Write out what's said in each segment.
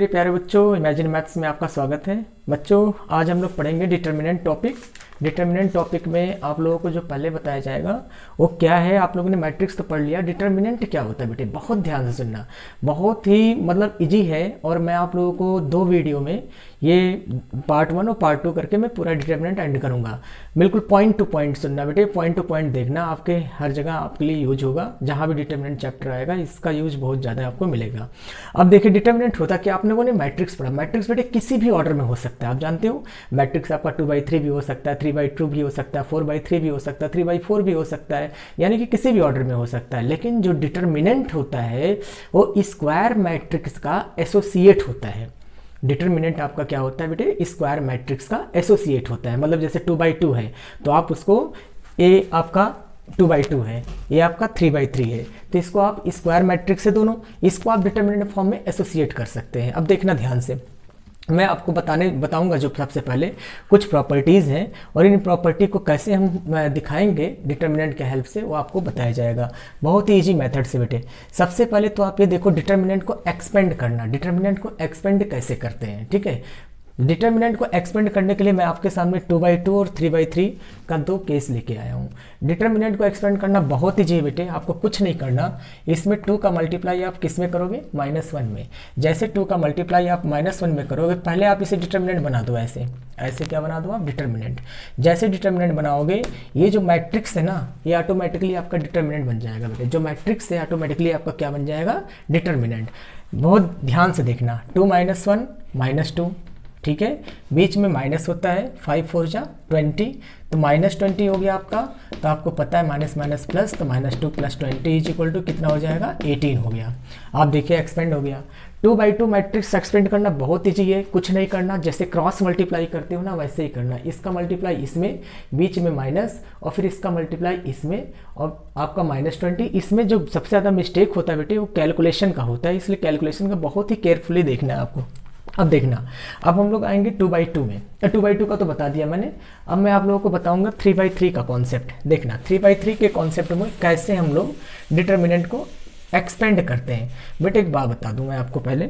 मेरे प्यारे बच्चों, इमेजिन मैथ्स में आपका स्वागत है। बच्चों, आज हम लोग पढ़ेंगे डिटर्मिनेंट टॉपिक। डिटर्मिनेंट टॉपिक में आप लोगों को जो पहले बताया जाएगा वो क्या है। आप लोगों ने मैट्रिक्स तो पढ़ लिया, डिटर्मिनेंट क्या होता है बेटे, बहुत ध्यान से सुनना। बहुत ही इजी है और मैं आप लोगों को 2 वीडियो में ये पार्ट 1 और पार्ट 2 करके मैं पूरा डिटर्मिनेंट एंड करूँगा। बिल्कुल पॉइंट टू पॉइंट सुनना बेटे, पॉइंट टू पॉइंट देखना, आपके हर जगह आपके लिए यूज होगा। जहाँ भी डिटर्मिनेंट चैप्टर आएगा इसका यूज बहुत ज़्यादा आपको मिलेगा। अब देखिए डिटर्मिनेंट होता क्या, आप लोगों ने मैट्रिक्स पढ़ा। मैट्रिक्स बेटे किसी भी ऑर्डर में हो सकता है, आप जानते हो। मैट्रिक्स आपका 2/3 भी हो सकता है, 3/2 भी हो सकता है, 4/3 भी हो सकता है, 3/4 भी हो सकता है, यानी कि किसी भी ऑर्डर में हो सकता है। लेकिन जो डिटर्मिनेंट होता है वो स्क्वायर मैट्रिक्स का एसोसिएट होता है। डिटर्मिनेंट आपका क्या होता है बेटे, स्क्वायर मैट्रिक्स का एसोसिएट होता है। मतलब जैसे 2/2 है तो आप उसको, ए आपका 2/2 है, ये आपका 3/3 है, तो इसको आप स्क्वायर मैट्रिक्स से दोनों, इसको आप डिटर्मिनेंट फॉर्म में एसोसिएट कर सकते हैं। अब देखना ध्यान से, मैं आपको बताऊंगा जो सबसे पहले कुछ प्रॉपर्टीज़ हैं और इन प्रॉपर्टी को कैसे हम दिखाएंगे डिटर्मिनेंट के हेल्प से, वो आपको बताया जाएगा बहुत ही इजी मेथड से बेटे। सबसे पहले तो आप ये देखो डिटर्मिनेंट को एक्सपेंड करना। डिटर्मिनेंट को एक्सपेंड कैसे करते हैं, ठीक है। डिटर्मिनेंट को एक्सपेंड करने के लिए मैं आपके सामने 2/2 और 3/3 का 2 केस लेके आया हूँ। डिटर्मिनेंट को एक्सपेंड करना बहुत ईजी है बेटे, आपको कुछ नहीं करना। इसमें 2 का मल्टीप्लाई आप किस में करोगे, -1 में। जैसे 2 का मल्टीप्लाई आप -1 में करोगे, पहले आप इसे डिटर्मिनेंट बना दो। ऐसे ऐसे क्या बना दो आप, डिटर्मिनेंट। जैसे डिटर्मिनेंट बनाओगे, ये जो मैट्रिक्स है ना, ये ऑटोमेटिकली आपका डिटर्मिनेंट बन जाएगा बेटे। जो मैट्रिक्स है ऑटोमेटिकली आपका क्या बन जाएगा, डिटर्मिनेंट। बहुत ध्यान से देखना, 2 - 1 -2, ठीक है। बीच में माइनस होता है, 5 4 जा 20, तो -20 हो गया आपका। तो आपको पता है माइनस माइनस प्लस, तो -2 + 20 = कितना हो जाएगा, 18 हो गया। आप देखिए एक्सपेंड हो गया। 2/2 मैट्रिक्स एक्सपेंड करना बहुत ईजी है, कुछ नहीं करना। जैसे क्रॉस मल्टीप्लाई करते हो ना, वैसे ही करना। इसका मल्टीप्लाई इसमें, बीच में माइनस, और फिर इसका मल्टीप्लाई इसमें, और आपका -20। इसमें जो सबसे ज़्यादा मिस्टेक होता है बेटे वो कैलकुलेशन का होता है, इसलिए कैलकुलेशन का बहुत ही केयरफुली देखना है आपको। अब देखना, अब हम लोग आएंगे 2/2 में। 2/2 का तो बता दिया मैंने। अब मैं आप लोगों को बताऊंगा 3/3 का कॉन्सेप्ट। देखना 3/3 के कॉन्सेप्ट में कैसे हम लोग डिटर्मिनेंट को एक्सपेंड करते हैं। बेटे एक बात बता दूं मैं आपको पहले,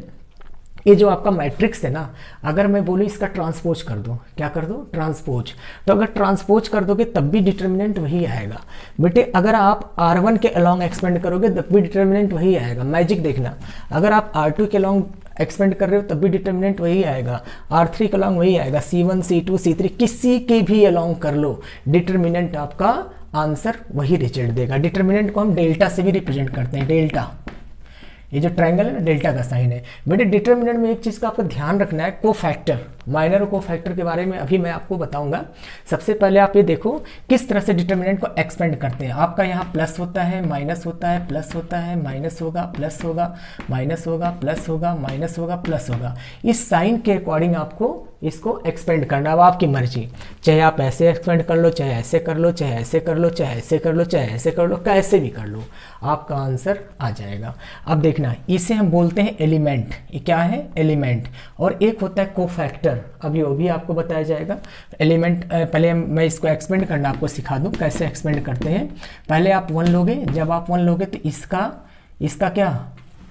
ये जो आपका मैट्रिक्स है ना, अगर मैं बोलूँ इसका ट्रांसपोज कर दो, क्या कर दो, ट्रांसपोज, तो अगर ट्रांसपोज कर दोगे तब भी डिटर्मिनेंट वही आएगा बेटे। अगर आप R1 के अलॉन्ग एक्सपेंड करोगे तब भी डिटर्मिनेंट वही आएगा। मैजिक देखना, अगर आप R2 के अलॉन्ग एक्सपेंड कर रहे हो तब भी डिटर्मिनेंट वही आएगा। R3 के अलॉन्ग वही आएगा। C1 C2 C3 किसी के भी अलॉन्ग कर लो, डिटर्मिनेंट आपका आंसर वही रिजल्ट देगा। डिटर्मिनेंट को हम डेल्टा से भी रिप्रेजेंट करते हैं, डेल्टा। ये जो ट्रायंगल है ना, डेल्टा का साइन है बेटे। डिटर्मिनेंट में एक चीज़ का आपको ध्यान रखना है, कोफैक्टर, माइनर कोफैक्टर के बारे में अभी मैं आपको बताऊंगा। सबसे पहले आप ये देखो किस तरह से डिटर्मिनेंट को एक्सपेंड करते हैं। आपका यहाँ प्लस होता है, माइनस होता है, प्लस होता है, माइनस होगा, प्लस होगा, माइनस होगा, प्लस होगा, माइनस होगा, प्लस होगा। इस साइन के अकॉर्डिंग आपको इसको एक्सपेंड करना। अब आपकी मर्जी, चाहे आप ऐसे एक्सपेंड कर लो, चाहे ऐसे कर लो, चाहे ऐसे कर लो, चाहे ऐसे कर लो, चाहे ऐसे कर लो, कैसे भी कर लो, आपका आंसर आ जाएगा। अब देखना, इसे हम बोलते हैं एलिमेंट। ये क्या है, एलिमेंट। और एक होता है कोफैक्टर, अभी वो भी आपको बताया जाएगा। एलिमेंट पहले मैं इसको एक्सपेंड करना आपको सिखा दूं, कैसे एक्सपेंड करते हैं। पहले आप 1 लोगे, जब आप 1 लोगे तो इसका क्या,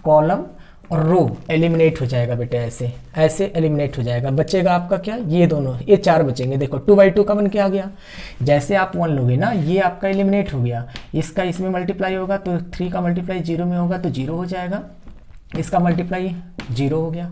कॉलम और रो एलिमिनेट हो जाएगा बेटे। ऐसे ऐसे एलिमिनेट हो जाएगा, बचेगा आपका क्या, ये दोनों, ये 4 बचेंगे। देखो 2/2 का बन के आ गया। जैसे आप 1 लोगे ना, ये आपका एलिमिनेट हो गया। इसका इसमें मल्टीप्लाई होगा तो 3 का मल्टीप्लाई 0 में होगा तो 0 हो जाएगा। इसका मल्टीप्लाई 0 हो गया।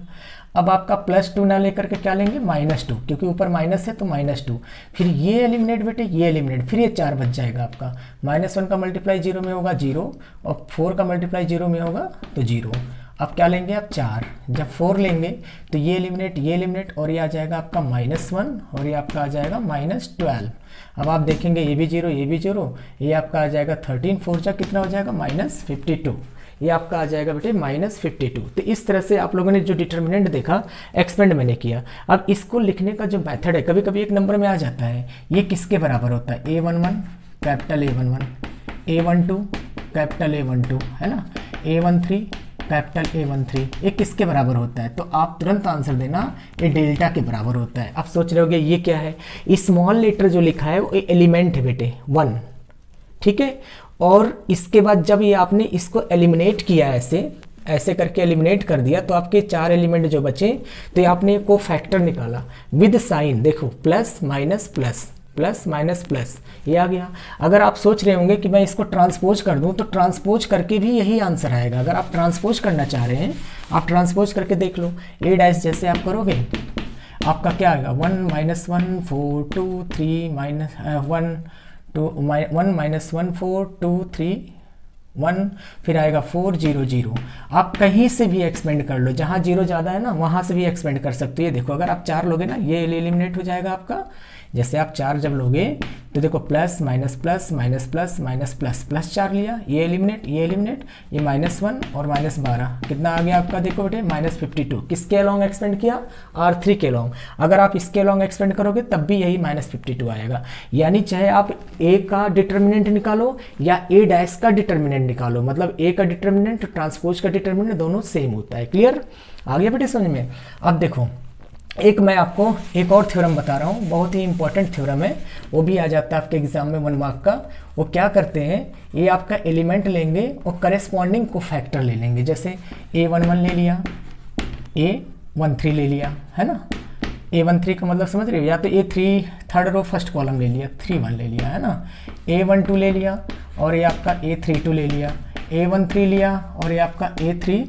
अब आपका +2 ना लेकर के क्या लेंगे, -2, क्योंकि ऊपर माइनस है तो -2। फिर ये एलिमिनेट बेटे, ये एलिमिनेट, फिर ये 4 बच जाएगा आपका। -1 का मल्टीप्लाई 0 में होगा 0, और 4 का मल्टीप्लाई 0 में होगा तो 0। अब क्या लेंगे आप, 4। जब 4 लेंगे तो ये एलिमिनेट, ये एलिमिनेट, और ये आ जाएगा आपका -1, और ये आपका आ जाएगा -12। अब आप देखेंगे ये भी 0, ये भी 0, ये आपका आ जाएगा 13, 4 जा कितना हो जाएगा, -52। ये आपका आ जाएगा बेटे -52। तो इस तरह से आप लोगों ने जो डिटर्मिनेंट देखा, एक्सपेंड मैंने किया। अब इसको लिखने का जो मेथड है, कभी कभी एक नंबर में आ जाता है, ये किसके बराबर होता है, A11 capital A11, A12 capital A12, है ना, A13 कैपिटल A13, ये किसके बराबर होता है, तो आप तुरंत आंसर देना, ये डेल्टा के बराबर होता है। आप सोच रहे होगे ये क्या है, स्मॉल लेटर जो लिखा है वो एलिमेंट है बेटे, 1, ठीक है। और इसके बाद जब ये आपने इसको एलिमिनेट किया ऐसे, ऐसे करके एलिमिनेट कर दिया तो आपके 4 एलिमेंट जो बचे, तो ये आपने को फैक्टर निकाला विद साइन, देखो plus minus plus, plus minus plus, ये आ गया। अगर आप सोच रहे होंगे कि मैं इसको ट्रांसपोज कर दूं, तो ट्रांसपोज करके भी यही आंसर आएगा। अगर आप ट्रांसपोज करना चाह रहे हैं, आप ट्रांसपोज करके देख लो, ए डैश जैसे आप करोगे आपका क्या आएगा, 1 -1 4 2 3 माइनस 1 2 1 -1 4 2 3 1, फिर आएगा 4 0 0। आप कहीं से भी एक्सपेंड कर लो, जहाँ जीरो ज़्यादा है ना वहाँ से भी एक्सपेंड कर सकते हो। ये देखो अगर आप 4 लोगे ना, ये एलिमिनेट हो जाएगा आपका। जैसे आप 4 जब लोगे तो देखो plus minus plus minus plus minus plus plus 4 लिया, ये एलिमिनेट, ये एलिमिनेट, ये -1 और -12, कितना आ गया आपका, देखो बेटे -52। किसके अलॉन्ग एक्सपेंड किया, R3 के अलॉन्ग। अगर आप इसके अलॉन्ग एक्सपेंड करोगे तब भी यही -52 आएगा। यानी चाहे आप ए का डिटर्मिनेंट निकालो या ए डैश का डिटर्मिनेंट निकालो, मतलब ए का डिटर्मिनेंट ट्रांसपोज का डिटर्मिनेंट दोनों सेम होता है। क्लियर, आ गया बेटे समझ में। अब देखो एक मैं आपको एक और थ्योरम बता रहा हूँ, बहुत ही इंपॉर्टेंट थ्योरम है, वो भी आ जाता है आपके एग्जाम में 1 मार्क का। वो क्या करते हैं, ये आपका एलिमेंट लेंगे और करेस्पॉन्डिंग को फैक्टर ले लेंगे। जैसे A11 ले लिया, A13 ले लिया, है ना। A13 का मतलब समझ रहे हो, या तो A3 third row first column ले लिया, 3 1 ले लिया, है ना। A12 ले लिया और ये आपका A32 ले लिया, A13 लिया और ये आपका A33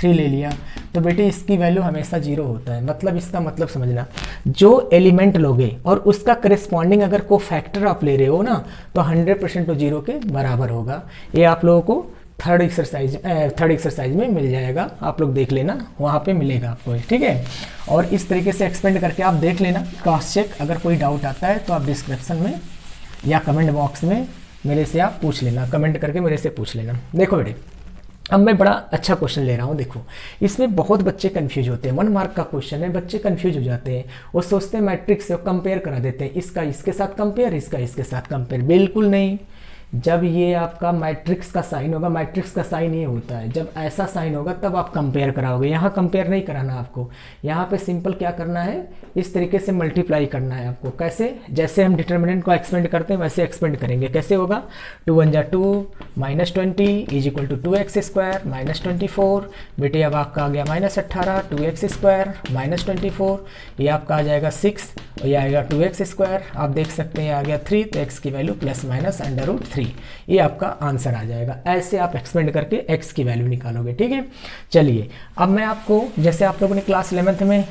ले लिया। तो बेटे इसकी वैल्यू हमेशा 0 होता है। मतलब इसका मतलब समझना, जो एलिमेंट लोगे और उसका करेस्पॉन्डिंग अगर को फैक्टर आप ले रहे हो ना, तो 100% तो 0 के बराबर होगा। ये आप लोगों को थर्ड एक्सरसाइज में मिल जाएगा, आप लोग देख लेना, वहाँ पे मिलेगा आपको, ठीक है। और इस तरीके से एक्सपेंड करके आप देख लेना, क्रॉस चेक। अगर कोई डाउट आता है तो आप डिस्क्रिप्शन में या कमेंट बॉक्स में मेरे से आप पूछ लेना, कमेंट करके मेरे से पूछ लेना। देखो बेटे अब मैं बड़ा अच्छा क्वेश्चन ले रहा हूँ। देखो इसमें बहुत बच्चे कंफ्यूज होते हैं, 1 मार्क का क्वेश्चन है, बच्चे कंफ्यूज हो जाते हैं। वो सोचते हैं मैट्रिक्स से कंपेयर करा देते हैं, इसका इसके साथ कंपेयर, इसका इसके साथ कंपेयर। बिल्कुल नहीं। जब ये आपका मैट्रिक्स का साइन होगा, मैट्रिक्स का साइन ये होता है, जब ऐसा साइन होगा तब आप कंपेयर कराओगे। यहाँ कंपेयर नहीं कराना आपको, यहाँ पे सिंपल क्या करना है, इस तरीके से मल्टीप्लाई करना है आपको। कैसे, जैसे हम डिटर्मिनेंट को एक्सपेंड करते हैं वैसे एक्सपेंड करेंगे। कैसे होगा, 2 1 जा 2 -20 इज इक्वल टू 2x² -24। बेटे अब आपका आ गया -18, 2x² -24, ये आपका आ जाएगा 6 और ये आएगा 2x²। आप देख सकते हैं आ गया 3, तो x की वैल्यू ±√3, ये आपका आंसर आ जाएगा। ऐसे आप एक्सपेंड करके x की वैल्यू निकालोगे, ठीक है। चलिए अब मैं आपको, जैसे आप लोगों ने क्लास 11th में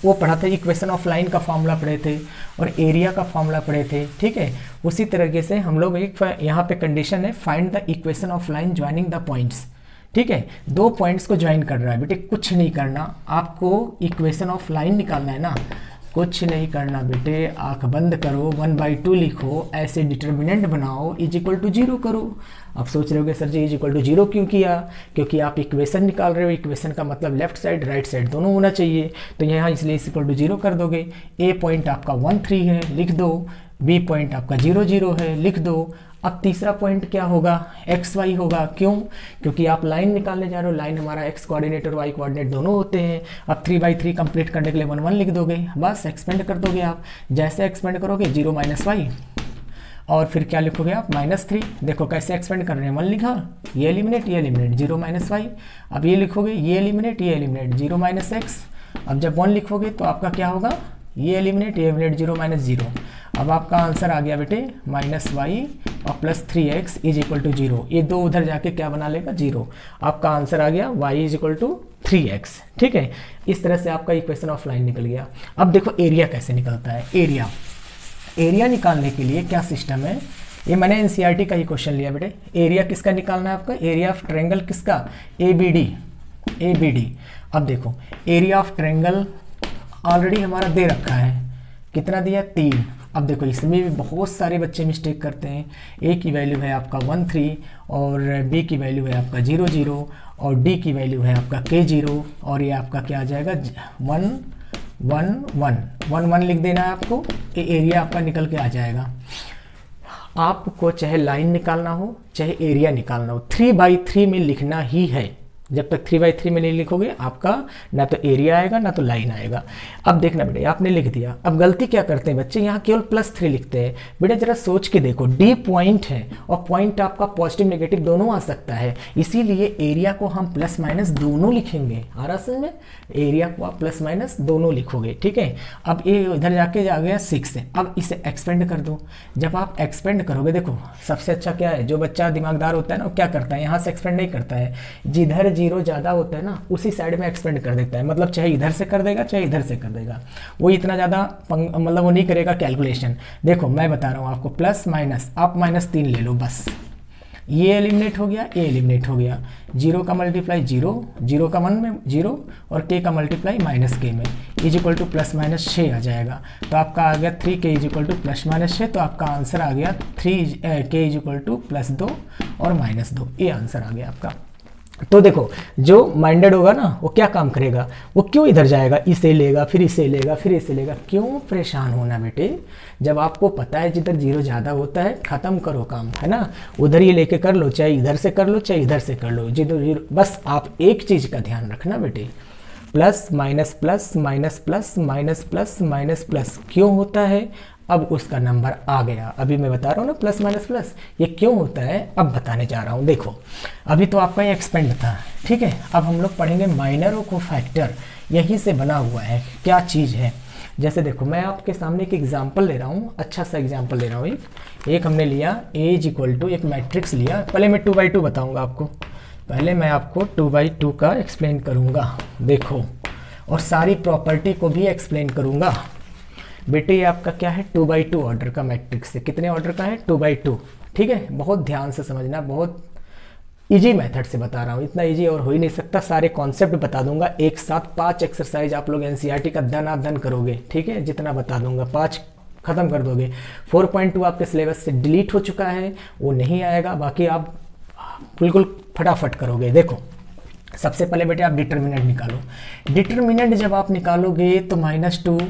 वो पढ़ा था, इक्वेशन ऑफ लाइन का फॉर्मूला पढ़े थे और एरिया का फॉर्मूला पढ़े थे, ठीक है। उसी तरीके से हम लोग एक यहाँ पे कंडीशन है, find the equation of line joining the points, ठीक है। 2 पॉइंट्स को ज्वाइन कर रहा है बेटे, कुछ नहीं करना आपको, इक्वेशन ऑफ लाइन निकालना है ना, कुछ नहीं करना बेटे। आंख बंद करो, 1/2 लिखो, ऐसे डिटर्मिनेंट बनाओ, इज इक्वल टू 0 करो। आप सोच रहे होगे सर जी इज इक्वल टू 0 क्यों किया, क्योंकि आप इक्वेशन निकाल रहे हो, इक्वेशन का मतलब लेफ्ट साइड राइट साइड दोनों होना चाहिए, तो यहाँ इसलिए इज इक्वल टू 0 कर दोगे। ए पॉइंट आपका 1 3 है, लिख दो। बी पॉइंट आपका 0 0 है, लिख दो। अब तीसरा पॉइंट क्या होगा, एक्स वाई होगा। क्यों, क्योंकि आप लाइन निकालने जा रहे हो, लाइन हमारा एक्स कोऑर्डिनेट और वाई कोऑर्डिनेट दोनों होते हैं। अब 3/3 कंप्लीट करने के लिए 1 1 लिख दोगे, बस एक्सपेंड कर दोगे आप। जैसे एक्सपेंड करोगे 0 - y और फिर क्या लिखोगे आप, -3। देखो कैसे एक्सपेंड कर रहे हैं, 1 लिखा, ये एलिमिनेट 0 - y। अब ये लिखोगे, ये एलिमिनेट 0 - x। अब जब 1 लिखोगे तो आपका क्या होगा, ये एलिमिनेट 0 - 0। अब आपका आंसर आ गया बेटे -y और +3x इज इक्वल टू 0। ये 2 उधर जाके क्या बना लेगा, 0। आपका आंसर आ गया y is equal to 3x, ठीक है। इस तरह से आपका इक्वेशन ऑफ लाइन निकल गया। अब देखो एरिया कैसे निकलता है। एरिया निकालने के लिए क्या सिस्टम है, ये मैंने एनसीईआरटी का ही क्वेश्चन लिया बेटे। एरिया किसका निकालना है आपका, एरिया ऑफ ट्रायंगल किसका, ABD। अब देखो एरिया ऑफ ट्रायंगल ऑलरेडी हमारा दे रखा है, कितना दिया, 3। अब देखो इसमें भी बहुत सारे बच्चे मिस्टेक करते हैं। ए की वैल्यू है आपका 1 3 और बी की वैल्यू है आपका 0 0 और डी की वैल्यू है आपका k0 और ये आपका क्या आ जाएगा 1 1 1 लिख देना है आपको, ये एरिया आपका निकल के आ जाएगा। आपको चाहे लाइन निकालना हो चाहे एरिया निकालना हो, 3/3 में लिखना ही है, जब तक 3/3 में नहीं लिखोगे आपका ना तो एरिया आएगा ना तो लाइन आएगा। अब देखना बेटे, आपने लिख दिया। अब गलती क्या करते हैं बच्चे, यहाँ केवल +3 लिखते हैं। बेटा जरा सोच के देखो, डी पॉइंट है और पॉइंट आपका पॉजिटिव नेगेटिव दोनों आ सकता है, इसीलिए एरिया को हम प्लस माइनस दोनों लिखेंगे। आ रहा समझ में, एरिया को आप प्लस माइनस दोनों लिखोगे, ठीक है। अब ये इधर जाके आ गया 6 है। अब इसे एक्सपेंड कर दो। जब आप एक्सपेंड करोगे, देखो सबसे अच्छा क्या है, जो बच्चा दिमागदार होता है ना वो क्या करता है, यहाँ से एक्सपेंड नहीं करता है, जिधर 0 ज़्यादा होता है ना उसी साइड में एक्सपेंड कर देता है। मतलब चाहे इधर से कर देगा चाहे इधर से कर देगा, वो इतना ज़्यादा मतलब वो नहीं करेगा कैलकुलेशन। देखो मैं बता रहा हूँ आपको, प्लस माइनस आप -3 ले लो बस, ये एलिमिनेट हो गया, ये एलिमिनेट हो गया। 0 का मल्टीप्लाई 0, 0 का 1 में 0 और k का मल्टीप्लाई -k में इजिक्वल टू +-6 आ जाएगा। तो आपका आ गया 3k इजिक्वल टू +-6, तो आपका आंसर आ गया 3k इजिक्वल टू +2 और -2, ये आंसर आ गया आपका। तो देखो जो माइंडेड होगा ना वो क्या काम करेगा, वो क्यों इधर जाएगा, इसे लेगा फिर इसे लेगा फिर इसे लेगा। क्यों परेशान होना बेटे, जब आपको पता है जिधर 0 ज़्यादा होता है ख़त्म करो काम, है ना, उधर ही लेके कर लो, चाहे इधर से कर लो चाहे इधर से कर लो, जिधर 0। बस आप एक चीज़ का ध्यान रखना बेटे, plus minus plus minus plus minus plus minus plus क्यों होता है, अब उसका नंबर आ गया। अभी मैं बता रहा हूँ ना प्लस माइनस प्लस ये क्यों होता है, अब बताने जा रहा हूँ। देखो अभी तो आपका ये एक्सपेंड था, ठीक है। अब हम लोग पढ़ेंगे माइनर और कोफैक्टर, यहीं से बना हुआ है क्या चीज़ है। जैसे देखो मैं आपके सामने एक एग्जाम्पल ले रहा हूँ, अच्छा सा एग्जाम्पल ले रहा हूँ। एक हमने लिया a = एक मैट्रिक्स लिया। पहले मैं 2/2 बताऊँगा आपको, पहले मैं आपको 2/2 का एक्सप्लेन करूँगा, देखो, और सारी प्रॉपर्टी को भी एक्सप्लेन करूँगा। बेटे ये आपका क्या है, 2/2 ऑर्डर का मैट्रिक्स है। कितने ऑर्डर का है, 2/2, ठीक है। बहुत ध्यान से समझना, बहुत इजी मेथड से बता रहा हूँ, इतना इजी और हो ही नहीं सकता। सारे कॉन्सेप्ट बता दूंगा एक साथ, 5 एक्सरसाइज आप लोग एनसीईआरटी का दन करोगे, ठीक है। जितना बता दूंगा 5 खत्म कर दोगे। 4.2 आपके सिलेबस से डिलीट हो चुका है, वो नहीं आएगा, बाकी आप बिल्कुल फटाफट करोगे। देखो सबसे पहले बेटे आप डिटर्मिनेंट निकालो। डिटर्मिनेंट जब आप निकालोगे तो -2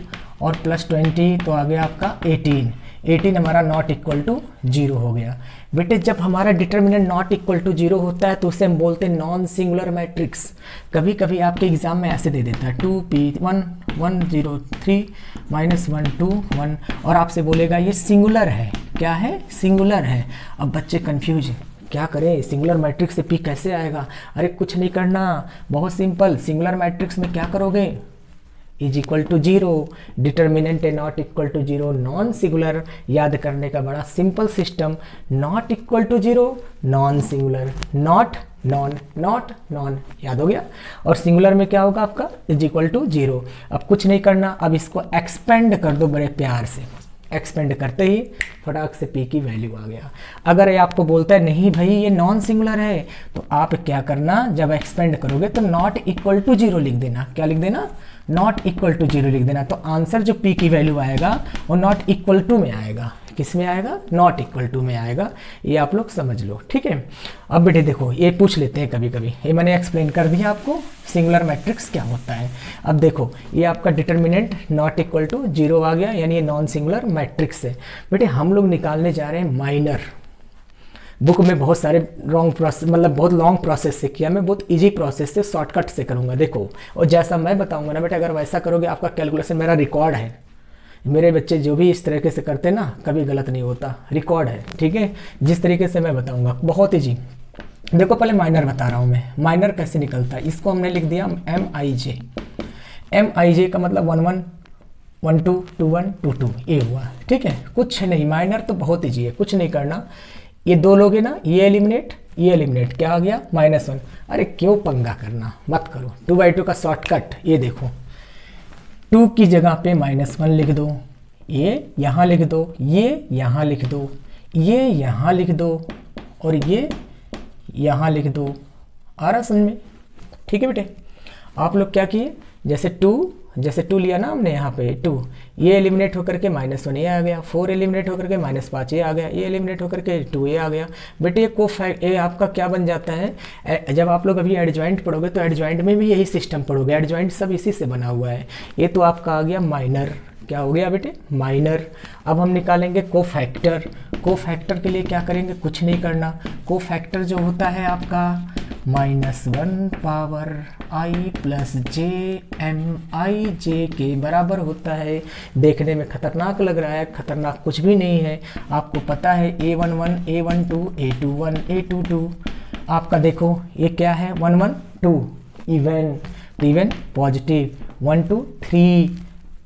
और +20 तो आ गया आपका 18 हमारा नॉट इक्वल टू 0 हो गया। बेटे जब हमारा डिटर्मिनेंट नॉट इक्वल टू 0 होता है तो उसे हम बोलते हैं नॉन सिंगुलर मैट्रिक्स। कभी कभी आपके एग्जाम में ऐसे दे देता है 2p1 1 0 3 -1 2 1 और आपसे बोलेगा ये सिंगुलर है। क्या है, सिंगुलर है। अब बच्चे कंफ्यूज हैं, क्या करें, सिंगुलर मैट्रिक्स से p कैसे आएगा। अरे कुछ नहीं करना, बहुत सिंपल। सिंगुलर मैट्रिक्स में क्या करोगे, = 0, डिटर्मिनेंट है not equal to 0, non singular. याद करने का बड़ा simple system, not equal to 0 non singular, not non not non, याद हो गया। और सिंगुलर में क्या होगा आपका, = 0। अब कुछ नहीं करना, अब इसको एक्सपेंड कर दो बड़े प्यार से। एक्सपेंड करते ही फटाक से p की वैल्यू आ गया। अगर ये आपको बोलता है नहीं भाई ये नॉन सिंगुलर है, तो आप क्या करना, जब एक्सपेंड करोगे तो नॉट इक्वल टू 0 लिख देना। क्या लिख देना, नॉट इक्वल टू 0 लिख देना। तो आंसर जो p की वैल्यू आएगा वो नॉट इक्वल टू में आएगा। किस में आएगा, नॉट इक्वल टू में आएगा। ये आप लोग समझ लो, ठीक है। अब बेटे देखो ये पूछ लेते हैं कभी कभी, ये मैंने एक्सप्लेन कर दिया आपको सिंगुलर मैट्रिक्स क्या होता है। अब देखो ये आपका डिटर्मिनेंट नॉट इक्वल टू 0 आ गया, यानी ये नॉन सिंगुलर मैट्रिक्स है। बेटे हम लोग निकालने जा रहे हैं माइनर। बुक में बहुत सारे रॉन्ग प्रोसेस, मतलब बहुत लॉन्ग प्रोसेस से किया, मैं बहुत इजी प्रोसेस से शॉर्टकट से करूँगा। देखो और जैसा मैं बताऊँगा ना बेटा, अगर वैसा करोगे आपका कैलकुलेशन, मेरा रिकॉर्ड है, मेरे बच्चे जो भी इस तरीके से करते ना कभी गलत नहीं होता, रिकॉर्ड है, ठीक है। जिस तरीके से मैं बताऊंगा बहुत ईजी। देखो पहले माइनर बता रहा हूँ मैं, माइनर कैसे निकलता है। इसको हमने लिख दिया MIJ। MIJ का मतलब 1 1 1 2 2 1 2 2 ये हुआ, ठीक है। कुछ नहीं, माइनर तो बहुत ईजी है, कुछ नहीं करना। ये दो लोगे ना, ये एलिमिनेट ये एलिमिनेट, क्या आ गया -1। अरे क्यों पंगा करना, मत करो। 2/2 का शॉर्टकट ये देखो, 2 की जगह पे -1 लिख दो, ये यहाँ लिख दो, ये यहाँ लिख दो, ये यहाँ लिख दो और ये यहाँ लिख दो। आ रहा समझ में, ठीक है बेटे। आप लोग क्या किए, जैसे 2 लिया ना हमने यहाँ पे 2, ये एलिमिनेट होकर के -1 ये आ गया, 4 एलिमिनेट होकर के -5 ये आ गया, ये एलिमिनेट होकर के 2 ये आ गया। बेटे ये आपका क्या बन जाता है, जब आप लोग अभी एडजॉइंट पढ़ोगे तो एडजॉइंट में भी यही सिस्टम पढ़ोगे, एडजॉइंट सब इसी से बना हुआ है। ये तो आपका आ गया माइनर, क्या हो गया बेटे, माइनर। अब हम निकालेंगे कोफैक्टर। कोफैक्टर के लिए क्या करेंगे, कुछ नहीं करना। कोफैक्टर जो होता है आपका -1 power i plus j M i j के बराबर होता है। देखने में खतरनाक लग रहा है, खतरनाक कुछ भी नहीं है। आपको पता है a11 a12 a21 a22, आपका देखो ये क्या है 1 1 2 इवन, इवन पॉजिटिव 1 2 3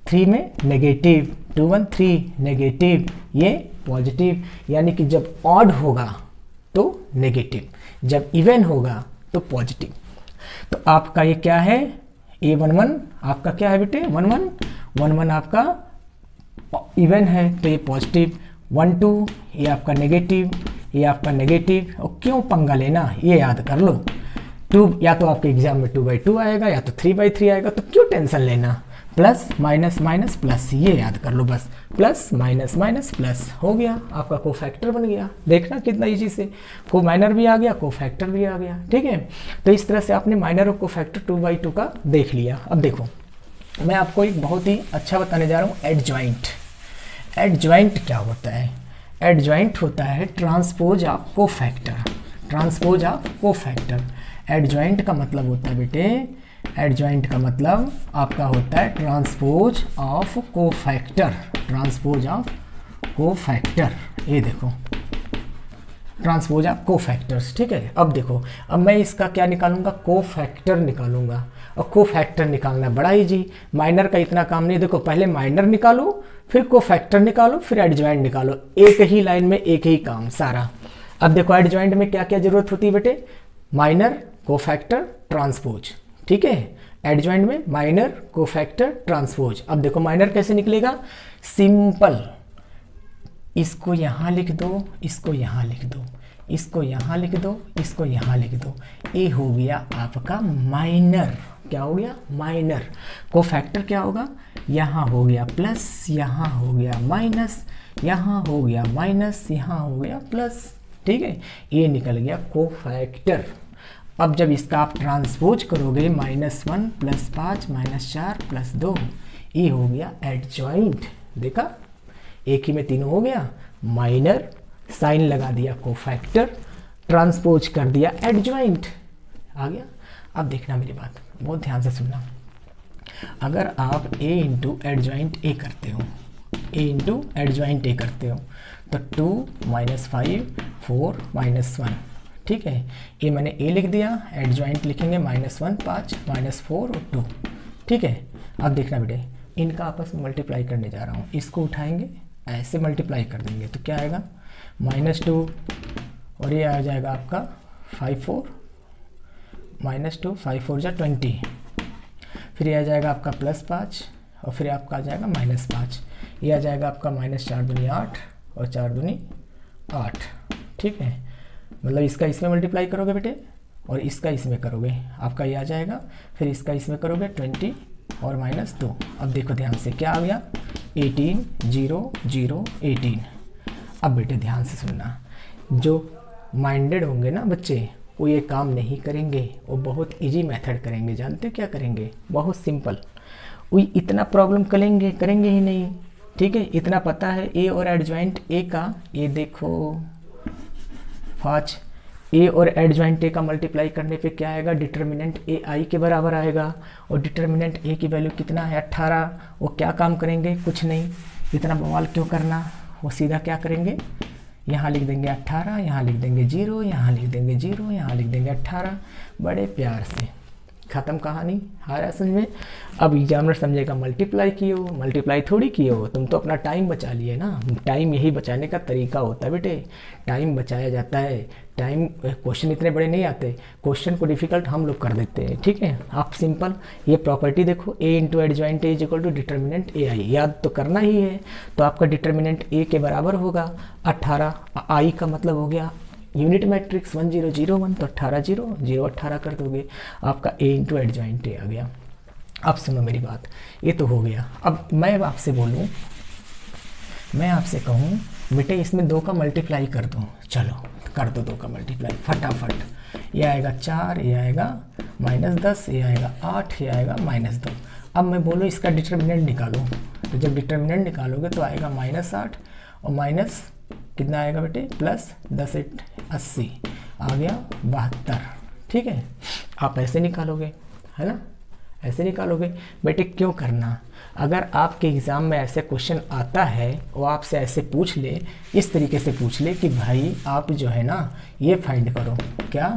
3 में नेगेटिव 2 1 3 नेगेटिव, ये पॉजिटिव। यानी कि जब ऑड होगा तो नेगेटिव, जब इवन होगा तो पॉजिटिव। तो आपका ये क्या है a11 आपका क्या है बेटे 1 1 1 1 आपका इवन है तो ये पॉजिटिव, 1 2 ये आपका नेगेटिव, ये आपका नेगेटिव। और क्यों पंगा लेना, ये याद कर लो। 2 या तो आपके एग्जाम में 2/2 आएगा या तो 3/3 आएगा, तो क्यों टेंशन लेना। प्लस माइनस माइनस प्लस, ये याद कर लो बस। प्लस माइनस माइनस प्लस हो गया, आपका कोफैक्टर बन गया। देखना कितना इजी से, को माइनर भी आ गया, कोफैक्टर भी आ गया। ठीक है, तो इस तरह से आपने माइनर और कोफैक्टर 2/2 का देख लिया। अब देखो मैं आपको एक बहुत ही अच्छा बताने जा रहा हूँ, एडजॉइंट। एडजॉइंट क्या होता है? एडजॉइंट होता है transpose of cofactor, transpose of cofactor. Adjoint का मतलब होता है बेटे, एडजॉइंट का मतलब आपका होता है transpose of cofactor, transpose of cofactor. ये देखो ट्रांसपोज ऑफ कोफैक्टर्स। ठीक है, अब देखो अब मैं इसका क्या निकालूंगा, कोफैक्टर निकालूंगा। और कोफैक्टर निकालना बड़ा इजी, माइनर का इतना काम नहीं। देखो पहले माइनर निकालो, फिर कोफैक्टर निकालो, फिर एडजॉइंट निकालो, एक ही लाइन में एक ही काम सारा। अब देखो एडजॉइंट में क्या क्या जरूरत होती है बेटे, माइनर कोफैक्टर ट्रांसपोज। ठीक है, एडजॉइंट में माइनर कोफैक्टर ट्रांसपोज। अब देखो माइनर कैसे निकलेगा, सिंपल, इसको यहाँ लिख दो, इसको यहाँ लिख दो, इसको यहाँ लिख दो, इसको यहाँ लिख दो, ये हो गया आपका माइनर। क्या हो गया, माइनर। कोफैक्टर क्या होगा, यहाँ हो गया प्लस, यहाँ हो गया माइनस, यहाँ हो गया माइनस, यहाँ हो गया प्लस। ठीक है, ये निकल गया कोफैक्टर। अब जब इसका आप ट्रांसपोज करोगे -1 + 5 -4 + 2, ये हो गया एडजॉइंट। देखा एक ही में तीनों हो गया, माइनर साइन लगा दिया कोफैक्टर, ट्रांसपोज कर दिया एडजॉइंट, आ गया। अब देखना मेरी बात, बहुत ध्यान से सुनना। अगर आप a इंटू एडजॉइंट a करते हो, a इंटू एडजॉइंट a करते हो, तो 2 - 5 4 - 1। ठीक है, ये मैंने a लिख दिया, एडजॉइंट लिखेंगे -1 5 -4 और 2। ठीक है, अब देखना बेटे, इनका आपस में मल्टीप्लाई करने जा रहा हूँ, इसको उठाएंगे ऐसे मल्टीप्लाई कर देंगे तो क्या आएगा -2, और ये आ जाएगा आपका 5 4 -2 5 4 जा 20, फिर ये आ जाएगा आपका +5 और फिर आपका आ जाएगा -5, ये आ जाएगा आपका -4 दूनी 8 और 4 दूनी 8। ठीक है, मतलब इसका इसमें मल्टीप्लाई करोगे बेटे और इसका इसमें करोगे, आपका ये आ जाएगा, फिर इसका इसमें करोगे 20 और -2। अब देखो ध्यान से क्या आ गया 18 0 0 18। अब बेटे ध्यान से सुनना, जो माइंडेड होंगे ना बच्चे वो ये काम नहीं करेंगे, वो बहुत इजी मेथड करेंगे। जानते क्या करेंगे, बहुत सिंपल, वो इतना प्रॉब्लम करेंगे ही नहीं। ठीक है, इतना पता है ए और एडजॉइंट ए का, ये देखो 5 ए और एडजॉइंट ए का मल्टीप्लाई करने पे क्या आएगा, डिटर्मिनेंट ए आई के बराबर आएगा, और डिटर्मिनेंट ए की वैल्यू कितना है 18। वो क्या काम करेंगे, कुछ नहीं, इतना बवाल क्यों करना, वो सीधा क्या करेंगे, यहाँ लिख देंगे 18, यहाँ लिख देंगे 0, यहाँ लिख देंगे 0, यहाँ लिख देंगे 18, बड़े प्यार से ख़त्म कहानी। आया समझ में। अब एग्जामिनर समझेगा मल्टीप्लाई किए हो, मल्टीप्लाई थोड़ी किए हो, तुम तो अपना टाइम बचा लिए ना। टाइम यही बचाने का तरीका होता है बेटे, टाइम बचाया जाता है। टाइम, क्वेश्चन इतने बड़े नहीं आते, क्वेश्चन को डिफिकल्ट हम लोग कर देते हैं। ठीक है, आप सिंपल ये प्रॉपर्टी देखो, a into adjoint A = determinant A I, याद तो करना ही है। तो आपका डिटर्मिनेंट ए के बराबर होगा 18, आई का मतलब हो गया यूनिट मैट्रिक्स 1 0 0 1, तो 18 0 0 18 कर दोगे, आपका a इंटू एडजॉइंट ए आ गया। अब सुनो मेरी बात, ये तो हो गया। अब मैं आपसे बोलूँ, मैं आपसे कहूँ बेटे इसमें 2 का मल्टीप्लाई कर दो, चलो कर दो 2 का मल्टीप्लाई फटाफट। ये आएगा 4, ये आएगा -10, ये आएगा 8, ये आएगा -2। अब मैं बोलूँ इसका डिटर्मिनेंट निकालो, तो जब डिटर्मिनेंट निकालोगे तो आएगा -8 और माइनस कितना आएगा बेटे +10 × 80 आ गया 72। ठीक है, आप ऐसे निकालोगे, है ना, ऐसे निकालोगे। बेटे क्यों करना, अगर आपके एग्ज़ाम में ऐसे क्वेश्चन आता है वो आपसे ऐसे पूछ ले, इस तरीके से पूछ ले कि भाई आप जो है ना ये फाइंड करो, क्या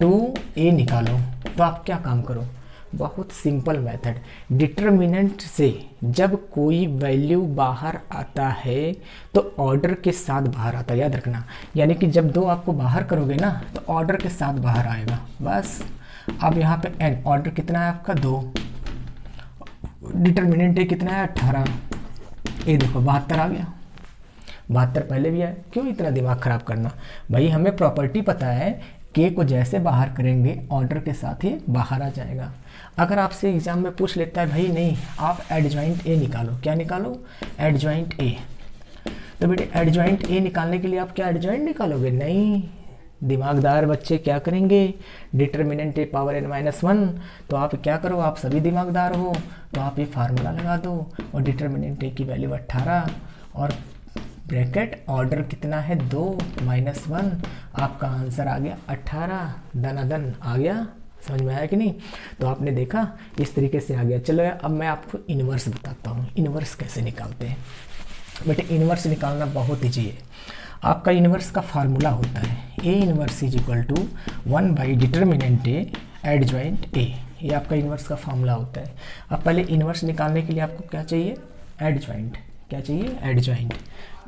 2a निकालो, तो आप क्या काम करो, बहुत सिंपल मेथड, डिटर्मिनेंट से जब कोई वैल्यू बाहर आता है तो ऑर्डर के साथ बाहर आता है, याद रखना। यानी कि जब 2 आपको बाहर करोगे ना तो ऑर्डर के साथ बाहर आएगा, बस। अब यहाँ पे n ऑर्डर कितना है आपका 2, डिटर्मिनेंट ए कितना है 18, ये देखो 72 आ गया, 72 पहले भी है, क्यों इतना दिमाग खराब करना भाई, हमें प्रॉपर्टी पता है के को जैसे बाहर करेंगे ऑर्डर के साथ ही बाहर आ जाएगा। अगर आपसे एग्जाम में पूछ लेता है भाई नहीं आप एडजॉइंट ए निकालो, क्या निकालो, एडजॉइंट ए, तो बेटे एडजॉइंट ए निकालने के लिए आप क्या एडजॉइंट निकालोगे, नहीं, दिमागदार बच्चे क्या करेंगे, डिटर्मिनेंट ए पावर n माइनस 1, तो आप क्या करो, आप सभी दिमागदार हो, तो आप ये फार्मूला लगा दो और डिटर्मिनेंट ए की वैल्यू 18 और ब्रैकेट ऑर्डर कितना है 2 माइनस 1, आपका आंसर आ गया 18, दनादन आ गया, समझ में आया कि नहीं। तो आपने देखा इस तरीके से आ गया। चलो अब मैं आपको इन्वर्स बताता हूँ, इन्वर्स कैसे निकालते हैं। बेटे इन्वर्स निकालना बहुत ईजी है। आपका इन्वर्स का फार्मूला होता है A inverse is equal to 1 by determinant A adjoint A, ये आपका इन्वर्स का फार्मूला होता है। अब पहले इन्वर्स निकालने के लिए आपको क्या चाहिए, एडजॉइंट, क्या चाहिए, एडजॉइंट।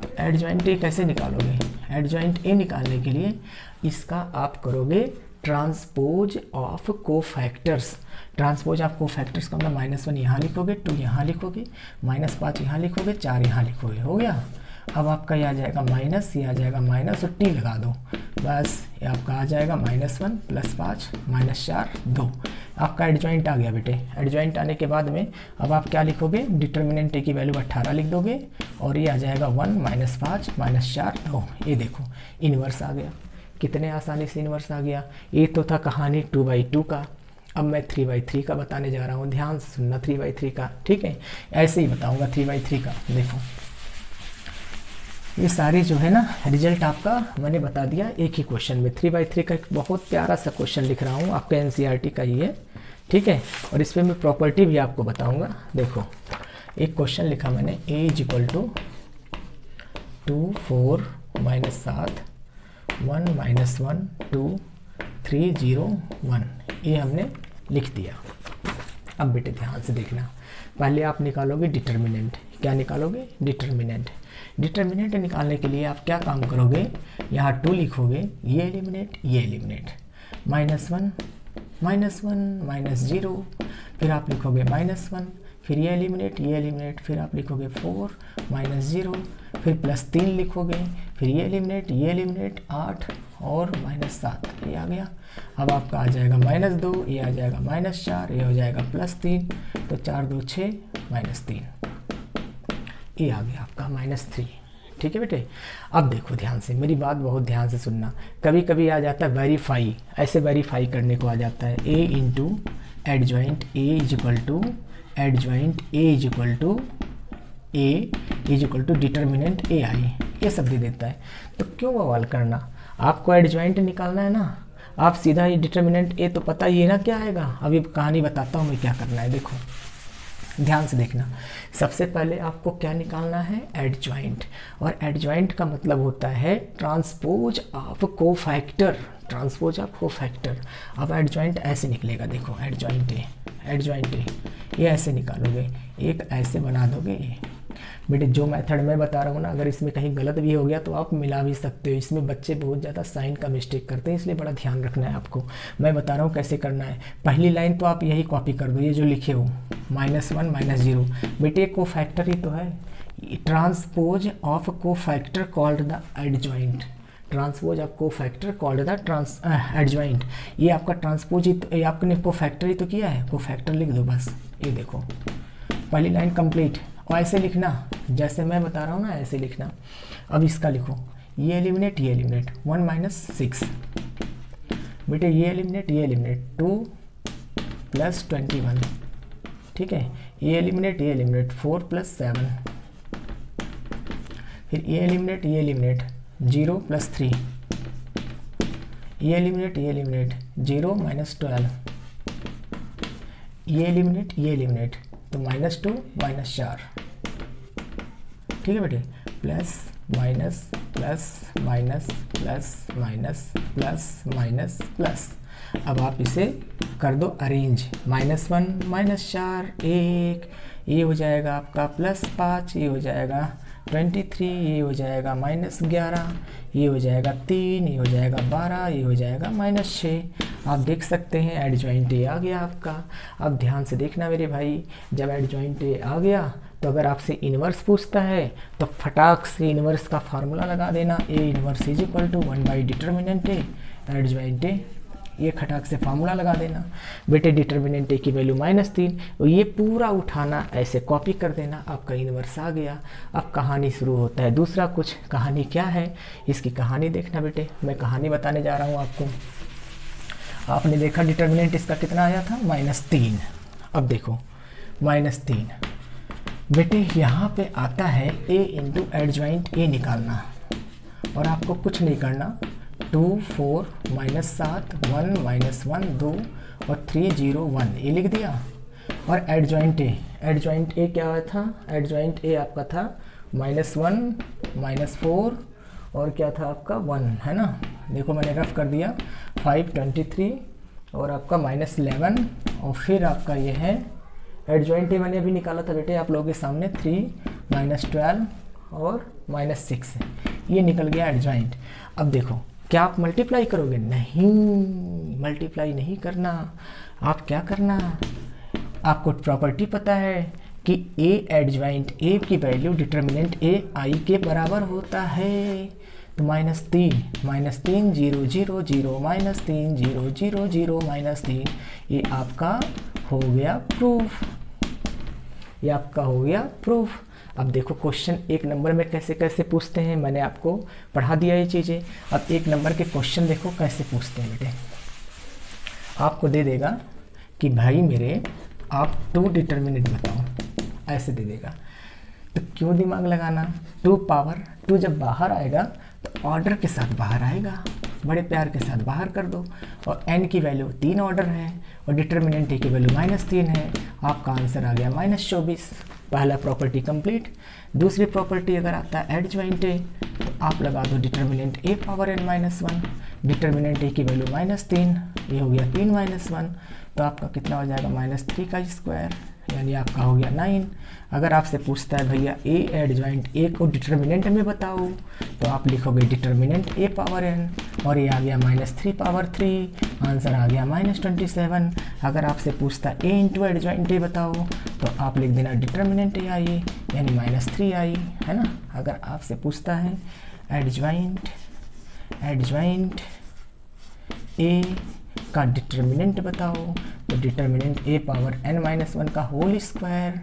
तो एडजॉइंट ए कैसे निकालोगे, एडजॉइंट ए निकालने के लिए इसका आप करोगे transpose of cofactors, transpose of cofactors का मतलब -1 यहाँ लिखोगे, 2 यहाँ लिखोगे, -5 यहाँ लिखोगे, 4 यहाँ लिखोगे, हो गया। अब आपका ये आ जाएगा माइनस, ये आ जाएगा माइनस और टी लगा दो, बस ये आपका आ जाएगा -1 + 5 -4 2, आपका एडजॉइंट आ गया बेटे। एडजॉइंट आने के बाद में अब आप क्या लिखोगे, डिटर्मिनेंट ए की वैल्यू 18 लिख दोगे और ये आ जाएगा 1 -5 -4 2, ये देखो इन्वर्स आ गया, कितने आसानी से इन्वर्स आ गया। ये तो था कहानी 2/2 का, अब मैं 3/3 का बताने जा रहा हूँ, ध्यान से सुनना 3/3 का, ठीक है, ऐसे ही बताऊँगा 3/3 का। देखो ये सारे जो है ना रिजल्ट आपका मैंने बता दिया एक ही क्वेश्चन में। 3/3 का एक बहुत प्यारा सा क्वेश्चन लिख रहा हूँ, आपका NCERT का ही है, ठीक है, और इस पर मैं प्रॉपर्टी भी आपको बताऊँगा। देखो एक क्वेश्चन लिखा मैंने, a = 2 4 -7 1 -1 2 3 0 1, ये हमने लिख दिया। अब बेटे ध्यान से देखना, पहले आप निकालोगे डिटर्मिनेंट, क्या निकालोगे, डिटर्मिनेंट। डिटर्मिनेंट निकालने के लिए आप क्या काम करोगे, यहाँ 2 लिखोगे, ये एलिमिनेट, ये एलिमिनेट, -1 -0, फिर आप लिखोगे -1, फिर ये एलिमिनेट, फिर आप लिखोगे 4 -0, फिर +3 लिखोगे, फिर ये एलिमिनेट 8 और -7, ये आ गया। अब आपका आ जाएगा -2, ये आ जाएगा -4, ये हो जाएगा +3, तो 4 2 6 -3, ये आ गया आपका -3, ठीक है बेटे। अब देखो ध्यान से, मेरी बात बहुत ध्यान से सुनना, कभी कभी आ जाता है वेरीफाई, ऐसे वेरीफाई करने को आ जाता है, a into adjoint A is equal to adjoint A is equal to determinant A I, ये सब दे देता है। तो क्यों बवाल करना, आपको एडजॉइंट निकालना है ना, आप सीधा ही डिटर्मिनेंट ए तो पता ही है ना क्या आएगा। अभी कहानी बताता हूँ मैं क्या करना है, देखो ध्यान से देखना। सबसे पहले आपको क्या निकालना है, एडजॉइंट, और एडजॉइंट का मतलब होता है transpose of cofactor, transpose of cofactor. अब एडजॉइंट ऐसे निकलेगा, देखो एडजॉइंट ए ये ऐसे निकालोगे, एक ऐसे बना दोगे। ये बेटे जो मेथड मैं बता रहा हूँ ना, अगर इसमें कहीं गलत भी हो गया तो आप मिला भी सकते हो, इसमें बच्चे बहुत ज़्यादा साइन का मिस्टेक करते हैं, इसलिए बड़ा ध्यान रखना है आपको। मैं बता रहा हूँ कैसे करना है। पहली लाइन तो आप यही कॉपी कर दो, ये जो लिखे हो -1 -0, बेटे कोफैक्टर ही तो है, transpose of cofactor called the adjoint, transpose of cofactor called the adjoint. ये आपका ट्रांसपोज ही तो, आपने कोफैक्टर ही तो किया है, कोफैक्टर लिख दो बस। ये देखो पहली लाइन कंप्लीट, और ऐसे लिखना जैसे मैं बता रहा हूँ ना, ऐसे लिखना। अब इसका लिखो, ये एलिमिनेट 1 - 6, बेटे ये एलिमिनेट 2 + 21, ठीक है, ये एलिमिनेट 4 + 7, फिर ये एलिमिनेट 0 + 3, ये एलिमिनेट 0 माइनस 12, ये एलिमिनेट, तो -2 -4, ठीक है बेटे, plus minus plus minus plus minus plus minus plus. अब आप इसे कर दो अरेंज, -1 -4 1, ये हो जाएगा आपका +5, ये हो जाएगा 23, ये हो जाएगा -11, ये हो जाएगा 3, ये हो जाएगा 12, ये हो जाएगा -6। आप देख सकते हैं एडजॉइंट ए आ गया आपका। अब ध्यान से देखना मेरे भाई, जब एडजॉइंट ए आ गया तो अगर आपसे इन्वर्स पूछता है तो फटाक से इन्वर्स का फार्मूला लगा देना, A inverse is equal to one by determinant A adjoint A, ये खटाक से फार्मूला लगा देना। बेटे डिटर्मिनेंट ए की वैल्यू -3, ये पूरा उठाना ऐसे कॉपी कर देना, आपका इन्वर्स आ गया। अब कहानी शुरू होता है दूसरा कुछ। कहानी क्या है, इसकी कहानी देखना बेटे, मैं कहानी बताने जा रहा हूँ आपको। आपने देखा डिटर्मिनेंट इसका कितना आया था, -3। अब देखो -3 बेटे, यहाँ पे आता है a इंटू एडजॉइंट ए निकालना, और आपको कुछ नहीं करना, 2 4 -7 1 -1 2 और 3 0 1, ये लिख दिया। और एडजॉइंट ए क्या था, एडजॉइंट ए आपका था -1 -4 और क्या था आपका 1, है ना। देखो मैंने रफ कर दिया, 5 23 और आपका -11, और फिर आपका ये है एडजॉइंट ए मैंने अभी निकाला था बेटे आप लोगों के सामने, 3 -12 और -6, ये निकल गया एडजॉइंट। अब देखो क्या आप मल्टीप्लाई करोगे, नहीं मल्टीप्लाई नहीं करना। आप क्या करना, आपको प्रॉपर्टी पता है कि ए एडजॉइंट ए की वैल्यू डिटर्मिनेंट ए आई के बराबर होता है। तो -3 -3 0 0 0 -3 0 0 0 -3, ये आपका हो गया प्रूफ, ये आपका हो गया प्रूफ। अब देखो क्वेश्चन 1 नंबर में कैसे कैसे पूछते हैं, मैंने आपको पढ़ा दिया ये चीज़ें। अब 1 नंबर के क्वेश्चन देखो कैसे पूछते हैं बेटे। आपको दे देगा कि भाई मेरे आप 2 डिटर्मिनेंट बताओ, ऐसे दे देगा। तो क्यों दिमाग लगाना, 2 पावर 2 जब बाहर आएगा तो ऑर्डर के साथ बाहर आएगा, बड़े प्यार के साथ बाहर कर दो। और n की वैल्यू 3 ऑर्डर है और डिटर्मिनेंट की वैल्यू -3 है। आपका आंसर आ गया -24। पहला प्रॉपर्टी कंप्लीट। दूसरी प्रॉपर्टी अगर आता है एडजॉइंट ए, तो आप लगा दो determinant a power n -1, determinant a की वैल्यू -3, ये हो गया 3 -1, तो आपका कितना हो जाएगा -3 का स्क्वायर, यानी आपका हो गया 9। अगर आपसे पूछता है भैया ए एडजॉइंट ए को डिटर्मिनेंट में बताओ, तो आप लिखोगे डिटर्मिनेंट a पावर n, और ये आ गया -3 पावर 3, आंसर आ गया -27। अगर आपसे पूछता है a इंटू एडजॉइंट ए बताओ, तो आप लिख देना डिटर्मिनेंट ए आई, यानी -3 आई, है ना। अगर आपसे पूछता है एडजॉइंट ए का डिटर्मिनेंट बताओ, तो डिटर्मिनेंट a पावर n-1 का होल स्क्वायर,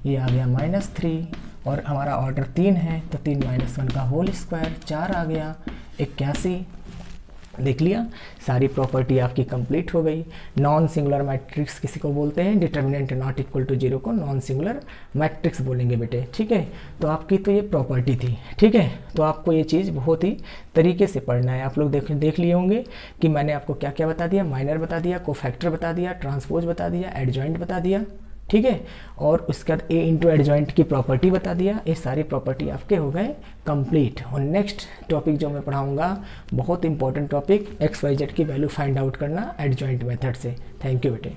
ये आ गया -3, और हमारा ऑर्डर 3 है तो 3 -1 का होल स्क्वायर 4 आ गया 81। देख लिया, सारी प्रॉपर्टी आपकी कंप्लीट हो गई। नॉन सिंगुलर मैट्रिक्स किसी को बोलते हैं, डिटर्मिनेंट नॉट इक्वल टू 0 को नॉन सिंगुलर मैट्रिक्स बोलेंगे बेटे, ठीक है। तो आपकी तो ये प्रॉपर्टी थी, ठीक है। तो आपको ये चीज़ बहुत ही तरीके से पढ़ना है। आप लोग देख लिए होंगे कि मैंने आपको क्या क्या बता दिया, माइनर बता दिया, कोफैक्टर बता दिया, ट्रांसपोज बता दिया, एडजॉइंट बता दिया, ठीक है। और उसके बाद ए इंटू एडजॉइंट की प्रॉपर्टी बता दिया। ये सारी प्रॉपर्टी आपके हो गए कंप्लीट। और नेक्स्ट टॉपिक जो मैं पढ़ाऊंगा, बहुत इंपॉर्टेंट टॉपिक, XYZ की वैल्यू फाइंड आउट करना एडजॉइंट मेथड से। थैंक यू बेटे।